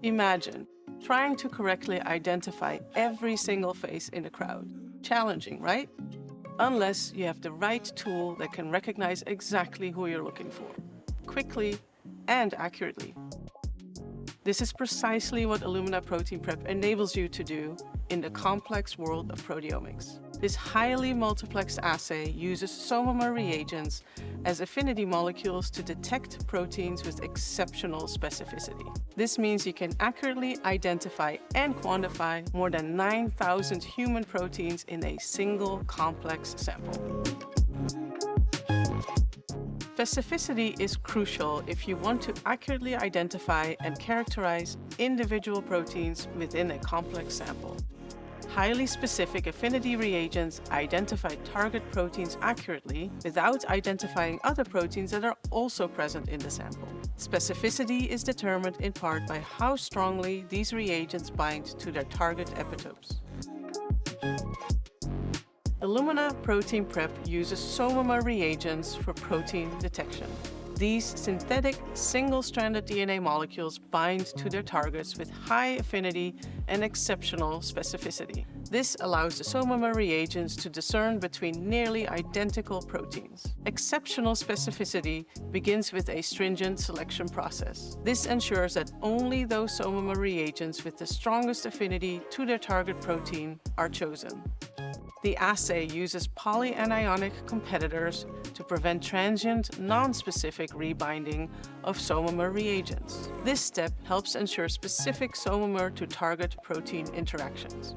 Imagine trying to correctly identify every single face in a crowd. Challenging, right? Unless you have the right tool that can recognize exactly who you're looking for, quickly and accurately. This is precisely what Illumina Protein Prep enables you to do in the complex world of proteomics. This highly multiplexed assay uses SOMAmer reagents as affinity molecules to detect proteins with exceptional specificity. This means you can accurately identify and quantify more than 9,000 human proteins in a single complex sample. Specificity is crucial if you want to accurately identify and characterize individual proteins within a complex sample. Highly specific affinity reagents identify target proteins accurately without identifying other proteins that are also present in the sample. Specificity is determined in part by how strongly these reagents bind to their target epitopes. Illumina Protein Prep uses SOMAmer reagents for protein detection. These synthetic single-stranded DNA molecules bind to their targets with high affinity and exceptional specificity. This allows the SOMAmer reagents to discern between nearly identical proteins. Exceptional specificity begins with a stringent selection process. This ensures that only those SOMAmer reagents with the strongest affinity to their target protein are chosen. The assay uses polyanionic competitors to prevent transient, non-specific rebinding of SOMAmer reagents. This step helps ensure specific SOMAmer to target protein interactions.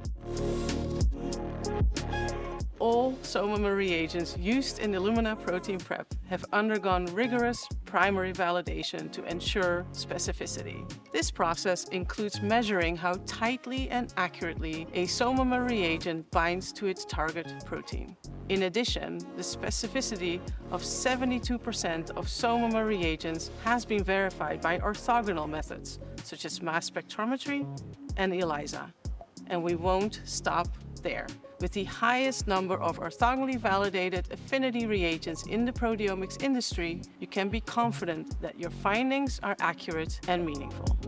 All SOMAmer reagents used in Illumina Protein Prep have undergone rigorous primary validation to ensure specificity. This process includes measuring how tightly and accurately a SOMAmer reagent binds to its target protein. In addition, the specificity of 72% of SOMAmer reagents has been verified by orthogonal methods, such as mass spectrometry and ELISA. And we won't stop there. With the highest number of orthogonally validated affinity reagents in the proteomics industry, you can be confident that your findings are accurate and meaningful.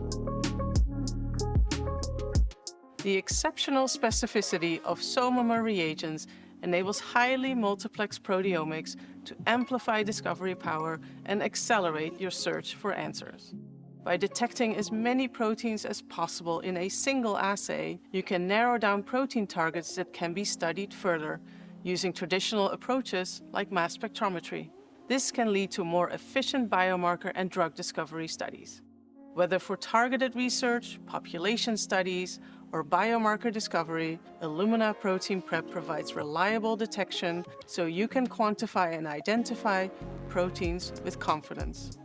The exceptional specificity of SOMAmer reagents enables highly multiplexed proteomics to amplify discovery power and accelerate your search for answers. By detecting as many proteins as possible in a single assay, you can narrow down protein targets that can be studied further using traditional approaches like mass spectrometry. This can lead to more efficient biomarker and drug discovery studies. Whether for targeted research, population studies, or biomarker discovery, Illumina Protein Prep provides reliable detection so you can quantify and identify proteins with confidence.